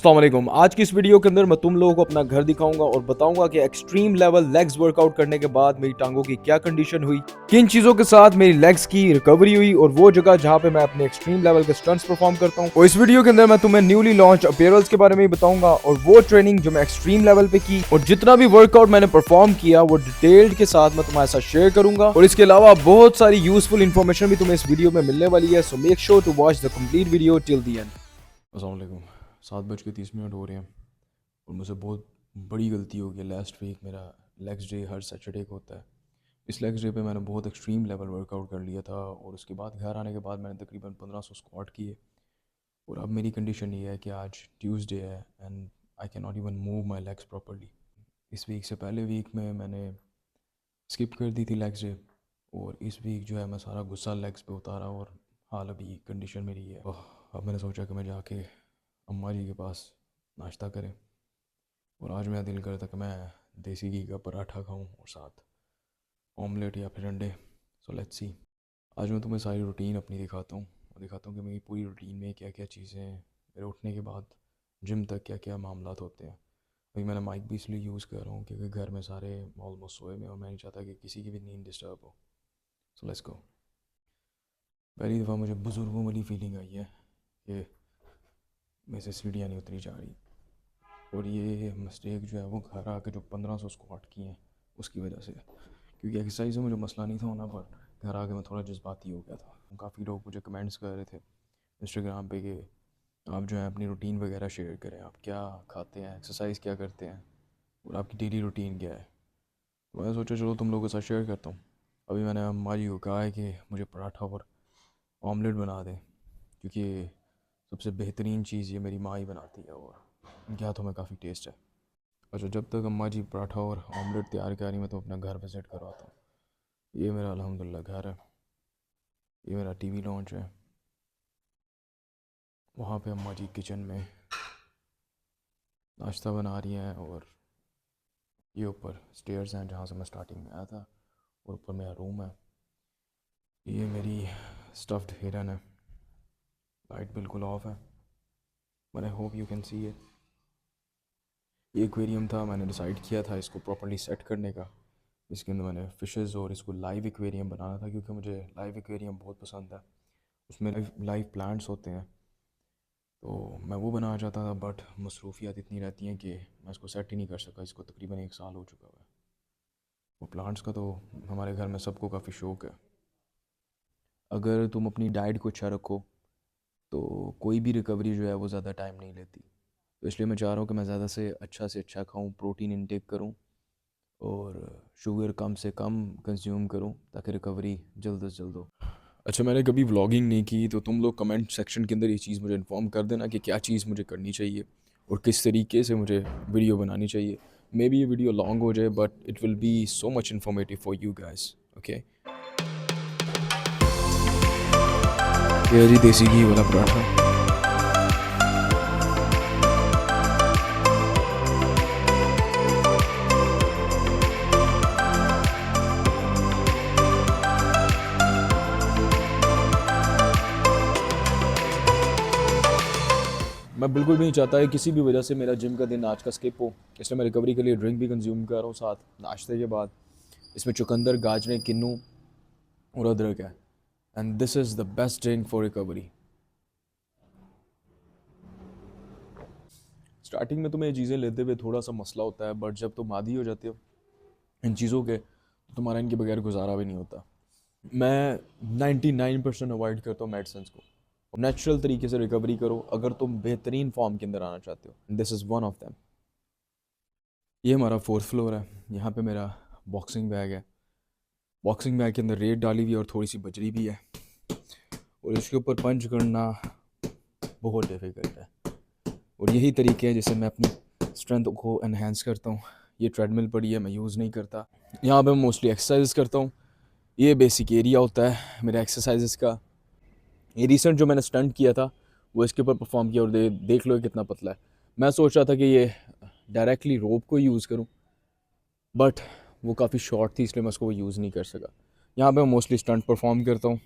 अस्सलाम वालेकुम। आज की इस वीडियो के अंदर मैं तुम लोगों को अपना घर दिखाऊंगा और बताऊंगा कि एक्सट्रीम लेवल लेग्स वर्कआउट करने के बाद मेरी टांगों की क्या कंडीशन हुई, किन चीजों के साथ मेरी लेग्स की रिकवरी हुई और वो जगह जहां पे मैं अपने एक्सट्रीम लेवल के स्टंट्स परफॉर्म करता हूं। और इस वीडियो के अंदर मैं तुम्हें न्यूली लॉन्च अपीयरल्स के बारे में भी बताऊंगा और वो ट्रेनिंग जो मैं एक्सट्रीम लेवल पे की और जितना भी वर्कआउट मैंने परफॉर्म किया वो डिटेल्ड के साथ मैं तुम्हारे साथ शेयर करूंगा। और इसके अलावा बहुत सारी यूजफुल इंफॉर्मेशन भी तुम्हें इस वीडियो में मिलने वाली है, so make sure to watch the complete video till the end. अस्सलाम वालेकुम। 7:30 हो रहे हैं और मुझसे बहुत बड़ी गलती हो गई। लास्ट वीक मेरा लेग्स डे हर सैटरडे को होता है। इस लेग्स डे पे मैंने बहुत एक्सट्रीम लेवल वर्कआउट कर लिया था और उसके बाद घर आने के बाद मैंने तकरीबन 1500 स्क्वाट किए। और अब मेरी कंडीशन ये है कि आज ट्यूसडे है and I can not even move my legs properly. इस वीक से पहले वीक में मैंने स्किप कर दी थी लेग्स डे और इस वीक जो है मैं सारा गुस्सा लेग्स पे उतारा और हाल अभी कंडीशन मेरी है। अब मैंने सोचा कि मैं जाके अम्मा जी के पास नाश्ता करें और आज मेरा दिल करता कि मैं देसी घी का पराठा खाऊं और साथ ऑमलेट या फिर अंडे। So let's see. आज मैं तुम्हें सारी रूटीन अपनी दिखाता हूँ और दिखाता हूँ कि मेरी पूरी रूटीन में क्या क्या चीज़ें हैं, मेरे उठने के बाद जिम तक क्या क्या मामलात होते हैं। अभी मैंने माइक भी इसलिए यूज़ कर रहा हूँ क्योंकि घर में सारे ऑलमोस्ट सोए में और मैं नहीं चाहता कि किसी की भी नींद डिस्टर्ब हो। So let's go. पहली दफ़ा मुझे बुज़ुर्गों वाली फीलिंग आई है कि मेरे से सीढ़ियाँ नहीं उतरी जा रही और ये मिस्टेक जो है वो घर आके जो 1500 स्क्वाट किए हैं उसकी वजह से, क्योंकि एक्सरसाइज में मुझे मसला नहीं था होना पर घर आके मैं थोड़ा जज्बाती हो गया था। काफ़ी लोग मुझे कमेंट्स कर रहे थे इंस्टाग्राम पे कि आप जो है अपनी रूटीन वगैरह शेयर करें, आप क्या खाते हैं, एक्सरसाइज क्या करते हैं और आपकी डेली रूटीन क्या है। तो मैंने सोचा चलो तुम लोगों के साथ शेयर करता हूँ। अभी मैंने अम्मा जी को कहा है कि मुझे पराठा और ऑमलेट बना दें क्योंकि सबसे बेहतरीन चीज़ ये मेरी माँ ही बनाती है और उनके हाथों में काफ़ी टेस्ट है। अच्छा, जब तक अम्मा जी पराठा और ऑमलेट तैयार कर रही मैं तो अपना घर विज़िट करवाता हूँ। ये मेरा अल्हम्दुलिल्लाह घर है, ये मेरा टीवी लॉन्च है। वहाँ पे अम्मा जी किचन में नाश्ता बना रही हैं और ये ऊपर स्टेयर्स हैं जहाँ से मैं स्टार्टिंग में आया था और ऊपर मेरा रूम है। ये मेरी स्टफ्ड हिरन है, लाइट बिल्कुल ऑफ है but I hope you can see it. ये एक्वेरियम था, मैंने डिसाइड किया था इसको प्रॉपर्ली सेट करने का। इसके अंदर मैंने फ़िशेज़ और इसको लाइव एक्वेरियम बनाना था क्योंकि मुझे लाइव एक्वेरियम बहुत पसंद है। उसमें लाइव प्लांट्स होते हैं तो मैं वो बनाना चाहता था बट मसरूफियात इतनी रहती हैं कि मैं इसको सेट ही नहीं कर सका। इसको तकरीबन 1 साल हो चुका हुआ है। वो प्लांट्स का तो हमारे घर में सबको काफ़ी शौक़ है। अगर तुम अपनी डाइट को अच्छा रखो तो कोई भी रिकवरी जो है वो ज़्यादा टाइम नहीं लेती। तो इसलिए मैं चाह रहा हूँ कि मैं ज़्यादा से अच्छा खाऊं, प्रोटीन इंटेक करूं और शुगर कम से कम कंज्यूम करूं ताकि रिकवरी जल्द से जल्द हो। अच्छा, मैंने कभी व्लॉगिंग नहीं की तो तुम लोग कमेंट सेक्शन के अंदर ये चीज़ मुझे इन्फॉर्म कर देना कि क्या चीज़ मुझे करनी चाहिए और किस तरीके से मुझे वीडियो बनानी चाहिए। मे बी ये वीडियो लॉन्ग हो जाए but it will be so much informative for you guys. Okay, ये जी देसी घी वाला पराठा। मैं बिल्कुल भी नहीं चाहता है किसी भी वजह से मेरा जिम का दिन आज का स्किप हो, इसलिए मैं रिकवरी के लिए ड्रिंक भी कंज्यूम कर रहा हूँ साथ नाश्ते के बाद। इसमें चुकंदर, गाजरें, किन्नू और अदरक है and this is the best drink for recovery. Starting में तुम्हें ये चीज़ें लेते हुए थोड़ा सा मसला होता है बट जब तुम आदी हो जाते हो इन चीज़ों के तो तुम्हारा इनके बगैर गुजारा भी नहीं होता। मैं 99% अवॉइड करता हूँ मेडिसिन को। नेचुरल तरीके से रिकवरी करो अगर तुम बेहतरीन फॉर्म के अंदर आना चाहते हो। This is one of them. ये हमारा 4th फ्लोर है, यहाँ पे मेरा बॉक्सिंग बैग है। बॉक्सिंग बैग के अंदर रेत डाली हुई है और थोड़ी सी बजरी भी है और इसके ऊपर पंच करना बहुत डिफ़िकल्ट है और यही तरीके हैं जिससे मैं अपनी स्ट्रेंथ को एनहेंस करता हूँ। ये ट्रेडमिल पड़ी है, मैं यूज़ नहीं करता। यहाँ पे मैं मोस्टली एक्सरसाइज करता हूँ। ये बेसिक एरिया होता है मेरा एक्सरसाइजेस का। ये रिसेंट जो मैंने स्टंट किया था वो इसके ऊपर परफॉर्म किया और देख लो कितना पतला है। मैं सोच रहा था कि ये डायरेक्टली रोप को यूज़ करूँ बट वो काफ़ी शॉर्ट थी इसलिए मैं उसको यूज़ नहीं कर सका। यहाँ पे मैं मोस्टली स्टंट परफॉर्म करता हूँ।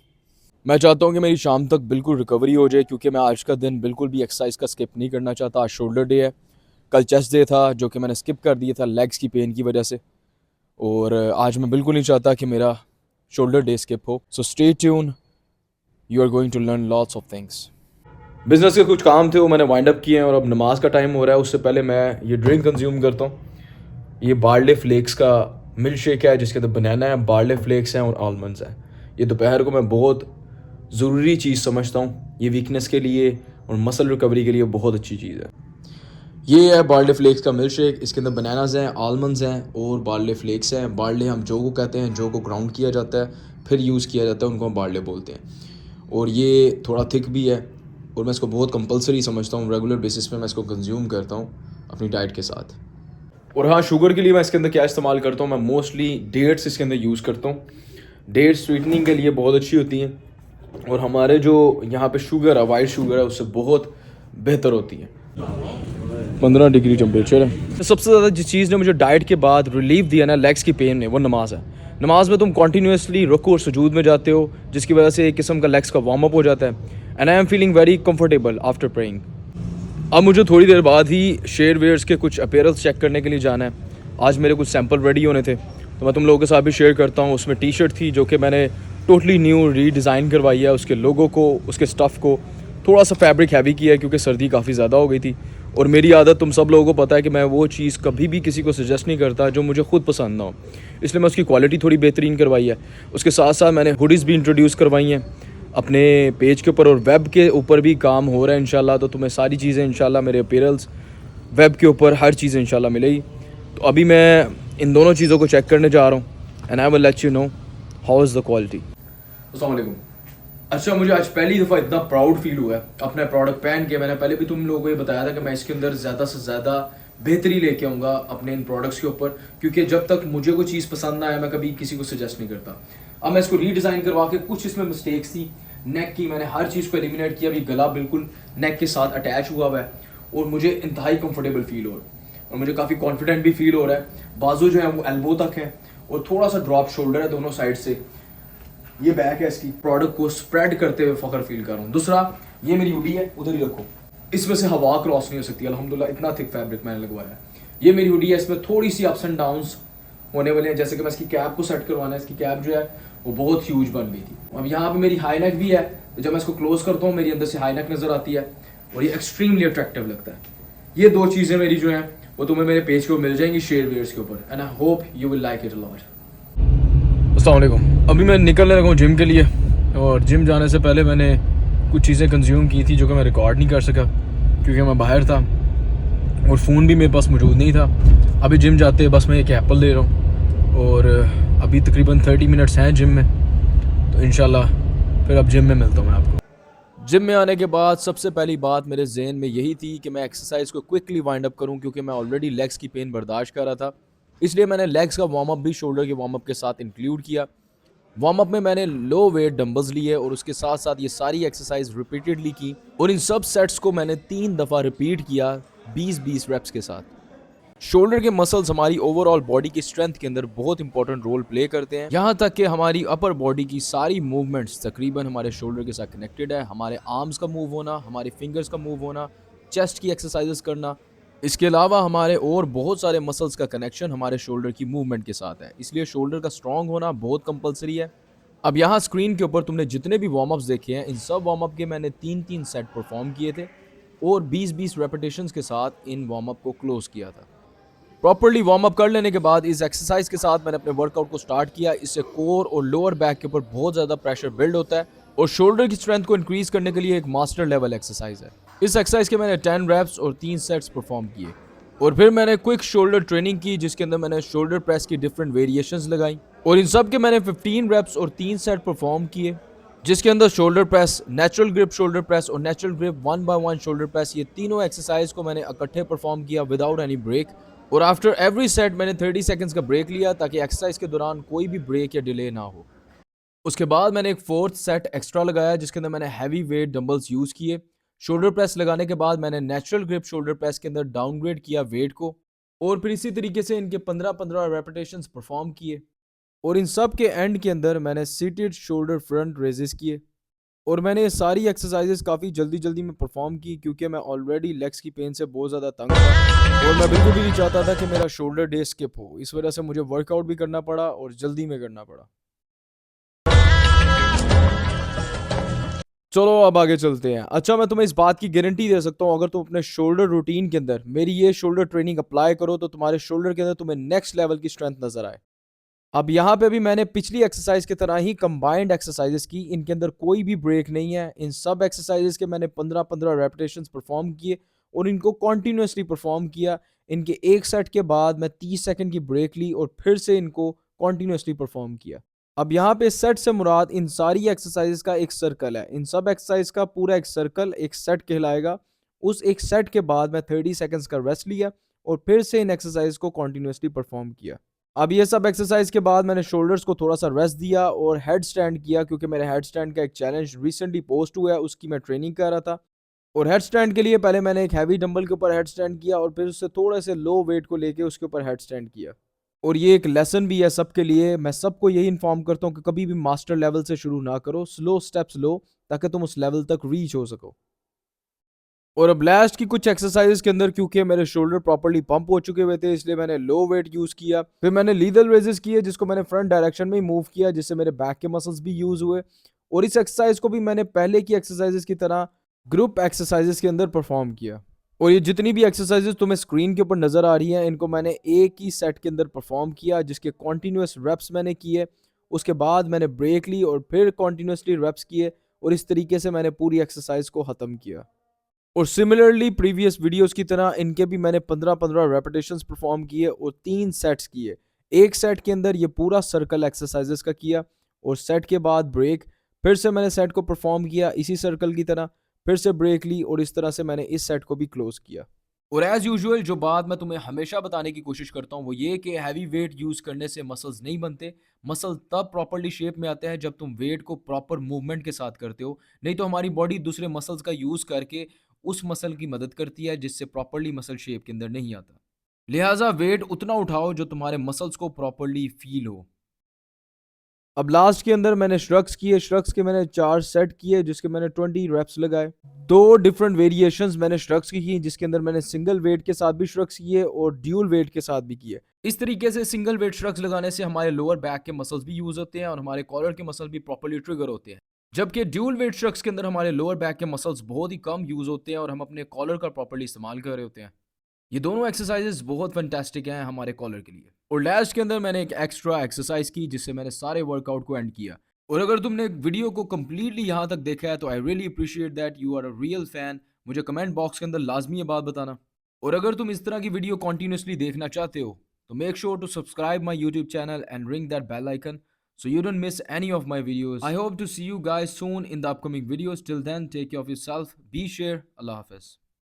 मैं चाहता हूँ कि मेरी शाम तक बिल्कुल रिकवरी हो जाए, क्योंकि मैं आज का दिन बिल्कुल भी एक्सरसाइज का स्किप नहीं करना चाहता। आज शोल्डर डे है, कल चेस्ट डे था जो कि मैंने स्किप कर दिया था लेग्स की पेन की वजह से, और आज मैं बिल्कुल नहीं चाहता कि मेरा शोल्डर डे स्किप हो। So stay tune, you are going to learn lots of things. Business के कुछ काम थे वो मैंने वाइंड अप किए हैं, और अब नमाज का टाइम हो रहा है। उससे पहले मैं ये ड्रिंक कंज्यूम करता हूँ। ये बार्ले फ्लेक्स का मिल्क शेक है जिसके अंदर बनाना है, बार्ले फ्लेक्स हैं और आलमंड्स हैं। ये दोपहर को मैं बहुत ज़रूरी चीज़ समझता हूँ, ये वीकनेस के लिए और मसल रिकवरी के लिए बहुत अच्छी चीज़ है। ये है बार्ले फ्लेक्स का मिल्क शेक। इसके अंदर बनानाज हैं, आलमंड्स हैं और बार्ले फ्लेक्स हैं। बार्ले हम जो को कहते हैं, जो को ग्राउंड किया जाता है फिर यूज़ किया जाता है, उनको हम बार्ले बोलते हैं। और ये थोड़ा थिक भी है और मैं इसको बहुत कंपलसरी समझता हूँ। रेगुलर बेसिस पे मैं इसको कंज्यूम करता हूँ अपनी डाइट के साथ। और हाँ, शुगर के लिए मैं इसके अंदर क्या इस्तेमाल करता हूँ, मैं मोस्टली डेट्स इसके अंदर यूज़ करता हूँ। डेट्स स्वीटनिंग के लिए बहुत अच्छी होती हैं और हमारे जो यहाँ पे शुगर है, वाइट शुगर है, उससे बहुत बेहतर होती है। 15 डिग्री टेम्परेचर है। तो सबसे ज़्यादा जिस चीज़ ने मुझे डाइट के बाद रिलीफ दिया ना लेग्स की पेन में, वो नमाज है। नमाज में तुम कॉन्टीन्यूसली रुकू और सुजूद में जाते हो, जिसकी वजह से एक किस्म का लेग्स का वार्म अप हो जाता है। And I am feeling very comfortable after praying. अब मुझे थोड़ी देर बाद ही शेयर वेयर्स के कुछ अपीयरेंस चेक करने के लिए जाना है। आज मेरे कुछ सैंपल रेडी होने थे तो मैं तुम लोगों के साथ भी शेयर करता हूँ। उसमें टी शर्ट थी जो कि मैंने टोटली न्यू रीडिज़ाइन करवाई है। उसके लोगो को, उसके स्टफ़ को थोड़ा सा फैब्रिक हैवी किया है क्योंकि सर्दी काफ़ी ज़्यादा हो गई थी। और मेरी आदत तुम सब लोगों को पता है कि मैं वो चीज़ कभी भी किसी को सजेस्ट नहीं करता जो मुझे खुद पसंद ना हो, इसलिए मैं उसकी क्वालिटी थोड़ी बेहतरीन करवाई है। उसके साथ साथ मैंने हुडीज़ भी इंट्रोड्यूस करवाई हैं अपने पेज के ऊपर, और वेब के ऊपर भी काम हो रहा है इंशाल्लाह। तो तुम्हें सारी चीज़ें इंशाल्लाह मेरे अपीयरेंस वेब के ऊपर हर चीज़ इंशाल्लाह मिलेगी। तो अभी मैं इन दोनों चीज़ों को चेक करने जा रहा हूँ and I will let you know how is the quality. अस्सलाम वालेकुम। अच्छा, मुझे आज पहली दफ़ा इतना प्राउड फील हुआ है अपना प्रोडक्ट पहन के। मैंने पहले भी तुम लोगों को ये बताया था कि मैं इसके अंदर ज़्यादा से ज़्यादा बेहतरी लेके आऊँगा अपने इन प्रोडक्ट्स के ऊपर, क्योंकि जब तक मुझे कोई चीज़ पसंद ना आए मैं कभी किसी को सजेस्ट नहीं करता। अब मैं इसको रीडिज़ाइन करवा के, कुछ इसमें मिस्टेक्स थी नेक की, मैंने हर चीज़ को एलिमिनेट किया। अभी गला बिल्कुल नेक के साथ अटैच हुआ हुआ है और मुझे इंतहाई कंफर्टेबल फील हो रहा है और मुझे काफ़ी कॉन्फिडेंट भी फील हो रहा है। बाजू जो है वो एल्बो तक है और थोड़ा सा ड्रॉप शोल्डर है दोनों साइड से। ये बैक है इसकी। प्रोडक्ट को स्प्रेड करते हुए फख्र फील कर रहा हूँ। दूसरा, ये मेरी हुडी है, उधर ही रखो, इसमें से हवा क्रॉस नहीं हो सकती अल्हम्दुलिल्लाह, इतना थिक फैब्रिक मैंने लगवाया है। ये मेरी हुडी है, इसमें थोड़ी सी अप्स एंड डाउन्स होने वाले हैं, जैसे कि मैं इसकी कैप को सेट करवाना है। इसकी कैप जो है वो बहुत ह्यूज बन गई थी। अब यहाँ पे मेरी हाई नेक भी है, तो जब मैं इसको क्लोज करता हूँ मेरी अंदर से हाई नेक नजर आती है और ये एक्सट्रीमली अट्रैक्टिव लगता है। ये दो चीज़ें मेरी जो हैं वो तुम्हें मेरे पेज को मिल जाएंगी शेयर वेयर्स के ऊपर, and I hope you will like it a lot. अस्सलाम वालेकुम। अभी मैं निकलने लगा हूँ जिम के लिए, और जिम जाने से पहले मैंने कुछ चीज़ें कंज्यूम की थी जो कि मैं रिकॉर्ड नहीं कर सका क्योंकि मैं बाहर था और फ़ोन भी मेरे पास मौजूद नहीं था। अभी जिम जाते बस मैं एक एप्पल ले रहा हूँ और अभी तकरीबन 30 मिनट्स हैं जिम में, तो इंशाल्लाह फिर अब जिम में मिलता हूँ मैं आपको। जिम में आने के बाद सबसे पहली बात मेरे जहन में यही थी कि मैं एक्सरसाइज को क्विकली वाइंड अप करूँ, क्योंकि मैं ऑलरेडी लेग्स की पेन बर्दाश्त कर रहा था। इसलिए मैंने लेग्स का वार्म अप भी शोल्डर के वार्म अप के साथ इंक्लूड किया। वार्म अप में मैंने लो वेट डंबल्स लिए और उसके साथ साथ ये सारी एक्सरसाइज रिपीटेडली की, और इन सब सेट्स को मैंने 3 दफ़ा रिपीट किया 20-20 रेप्स के साथ। शोल्डर के मसल्स हमारी ओवरऑल बॉडी की स्ट्रेंथ के अंदर बहुत इंपॉर्टेंट रोल प्ले करते हैं, यहाँ तक कि हमारी अपर बॉडी की सारी मूवमेंट्स तकरीबन हमारे शोल्डर के साथ कनेक्टेड है। हमारे आर्म्स का मूव होना, हमारे फिंगर्स का मूव होना, चेस्ट की एक्सरसाइजेस करना, इसके अलावा हमारे और बहुत सारे मसल्स का कनेक्शन हमारे शोल्डर की मूवमेंट के साथ है, इसलिए शोल्डर का स्ट्रॉन्ग होना बहुत कंपलसरी है। अब यहाँ स्क्रीन के ऊपर तुमने जितने भी वार्म अप्स देखे हैं, इन सब वार्म अप के मैंने 3-3 सेट परफॉर्म किए थे और 20-20 रेपिटेशंस के साथ इन वार्म अप को क्लोज किया था। प्रॉपर्ली वार्म अप कर लेने के बाद इस एक्सरसाइज के साथ मैंने अपने वर्कआउट को स्टार्ट किया। इससे कोर और लोअर बैक के ऊपर बहुत ज़्यादा प्रेशर बिल्ड होता है और शोल्डर की स्ट्रेंथ को इंक्रीज करने के लिए एक मास्टर लेवल एक्सरसाइज है। इस एक्सरसाइज के मैंने 10 रेप्स और 3 सेट्स परफॉर्म किए और फिर मैंने क्विक शोल्डर ट्रेनिंग की, जिसके अंदर मैंने शोल्डर प्रेस की डिफरेंट वेरिएशंस लगाई और इन सब के मैंने 15 रेप्स और 3 सेट परफॉर्म किए, जिसके अंदर shoulder press, natural grip shoulder press और natural grip 1 by 1 shoulder press, ये तीनों एक्सरसाइज को मैंने इकट्ठे परफॉर्म किया विदाउट एनी ब्रेक। और आफ्टर एवरी सेट मैंने 30 सेकंड्स का ब्रेक लिया ताकि एक्सरसाइज के दौरान कोई भी ब्रेक या डिले ना हो। उसके बाद मैंने एक 4th सेट एक्स्ट्रा लगाया, जिसके अंदर मैंने हैवी वेट डंबल्स यूज़ किए। शोल्डर प्रेस लगाने के बाद मैंने नेचुरल ग्रिप शोल्डर प्रेस के अंदर डाउनग्रेड किया वेट को और फिर इसी तरीके से इनके 15-15 रेपिटेशंस परफॉर्म किए और इन सब के एंड के अंदर मैंने सीटेड शोल्डर फ्रंट रेजेस किए। और मैंने ये सारी एक्सरसाइजेस काफ़ी जल्दी जल्दी में परफॉर्म की क्योंकि मैं ऑलरेडी लेग्स की पेन से बहुत ज़्यादा तंग था और मैं बिल्कुल भी नहीं चाहता था कि मेरा शोल्डर डे स्किप हो। इस वजह से मुझे वर्कआउट भी करना पड़ा और जल्दी में करना पड़ा। चलो अब आगे चलते हैं। अच्छा, मैं तुम्हें इस बात की गारंटी दे सकता हूँ, अगर तुम अपने शोल्डर रूटीन के अंदर मेरी ये शोल्डर ट्रेनिंग अप्लाई करो तो तुम्हारे शोल्डर के अंदर तुम्हें नेक्स्ट लेवल की स्ट्रेंथ नजर आए। अब यहाँ पे भी मैंने पिछली एक्सरसाइज की तरह ही कंबाइंड एक्सरसाइजेस की, इनके अंदर कोई भी ब्रेक नहीं है। इन सब एक्सरसाइजेस के मैंने 15-15 रेपिटेशंस परफॉर्म किए और इनको कॉन्टिन्यूसली परफॉर्म किया। इनके एक सेट के बाद मैं 30 सेकंड की ब्रेक ली और फिर से इनको कॉन्टिन्यूसली परफॉर्म किया। अब यहाँ पे सेट से मुराद इन सारी एक्सरसाइजेस का एक सर्कल है। इन सब एक्सरसाइज का पूरा एक सर्कल एक सेट कहलाएगा। उस एक सेट के बाद मैं 30 सेकंड्स का रेस्ट लिया और फिर से इन एक्सरसाइज को कॉन्टिन्यूसली परफॉर्म किया। अब ये सब एक्सरसाइज के बाद मैंने शोल्डर्स को थोड़ा सा रेस्ट दिया और हेड स्टैंड किया क्योंकि मेरे हेड स्टैंड का एक चैलेंज रिसेंटली पोस्ट हुआ है, उसकी मैं ट्रेनिंग कर रहा था। और हेड स्टैंड के लिए पहले मैंने एक हैवी डंबल के ऊपर हेड स्टैंड किया और फिर उससे थोड़े से लो वेट को लेके उसके ऊपर हेड स्टैंड किया। और ये एक लेसन भी है सबके लिए। मैं सबको यही इन्फॉर्म करता हूँ कि कभी भी मास्टर लेवल से शुरू ना करो, स्लो स्टेप्स लो ताकि तुम उस लेवल तक रीच हो सको। और अब लास्ट की कुछ एक्सरसाइजेस के अंदर क्योंकि मेरे शोल्डर प्रॉपर्ली पंप हो चुके हुए थे इसलिए मैंने लो वेट यूज किया। फिर मैंने लीदल रेजेस किए जिसको मैंने फ्रंट डायरेक्शन में ही मूव किया जिससे मेरे बैक के मसल्स भी यूज हुए। और इस एक्सरसाइज को भी मैंने पहले की एक्सरसाइजेस की तरह ग्रुप एक्सरसाइजेस के अंदर परफॉर्म किया। और ये जितनी भी एक्सरसाइजेस तुम्हें स्क्रीन के ऊपर नजर आ रही हैं इनको मैंने एक ही सेट के अंदर परफॉर्म किया जिसके कॉन्टिन्यूस रेप्स मैंने किए। उसके बाद मैंने ब्रेक ली और फिर कॉन्टिन्यूसली रेप्स किए और इस तरीके से मैंने पूरी एक्सरसाइज को ख़त्म किया। और सिमिलरली प्रीवियस वीडियोस की तरह इनके भी मैंने 15-15 रेपिटेशंस परफॉर्म किए और 3 सेट्स किए। एक सेट के अंदर ये पूरा सर्कल एक्सरसाइजेस का किया और सेट के बाद ब्रेक। फिर से मैंने सेट को परफॉर्म किया इसी सर्कल की तरह, फिर से ब्रेक ली और इस तरह से मैंने इस सेट को भी क्लोज किया। और एज यूजुअल जो बात मैं तुम्हें हमेशा बताने की कोशिश करता हूँ वो ये कि हैवी वेट यूज करने से मसल्स नहीं बनते। मसल तब प्रॉपर्ली शेप में आते हैं जब तुम वेट को प्रॉपर मूवमेंट के साथ करते हो। नहीं तो हमारी बॉडी दूसरे मसल्स का यूज करके उस मसल की मदद करती है जिससे प्रॉपर्ली मसल शेप के अंदर नहीं आता। लिहाजा वेट उतना उठाओ जो तुम्हारे मसल्स को प्रॉपर्ली फील हो। अब लास्ट के अंदर मैंने श्रग्स किए। श्रग्स के मैंने 4 सेट किए जिसके मैंने 20 रेप्स लगाए। 2 डिफरेंट वेरिएशंस मैंने श्रग्स की जिसके अंदर मैंने सिंगल वेट के साथ भी श्रग्स किए और ड्यूल वेट के साथ भी किए। इस तरीके से सिंगल वेट श्रग्स लगाने से हमारे लोअर बैक के मसल्स भी यूज होते हैं और हमारे कॉलर के मसल भी प्रॉपर्ली ट्रिगर होते हैं। जबकि ड्यूल वेट श्रग्स के अंदर हमारे लोअर बैक के मसल्स बहुत ही कम यूज होते हैं और हम अपने कॉलर का प्रॉपर्ली इस्तेमाल कर रहे होते हैं। ये दोनों एक्सरसाइजेस बहुत फैंटास्टिक हैं हमारे कॉलर के लिए। और लास्ट के अंदर मैंने एक एक्स्ट्रा एक्सरसाइज की जिससे मैंने सारे वर्कआउट को एंड किया। और अगर तुमने वीडियो को कंप्लीटली यहाँ तक देखा है तो I really appreciate that you are a real fan. मुझे कमेंट बॉक्स के अंदर लाजमी ये बात बताना। और अगर तुम इस तरह की वीडियो कॉन्टिन्यूसली देखना चाहते हो तो make sure to subscribe my YouTube channel and ring that bell icon so you don't miss any of my videos. I hope to see you guys soon in the upcoming videos. Till then, take care of yourself. Be sure. Allah Hafiz.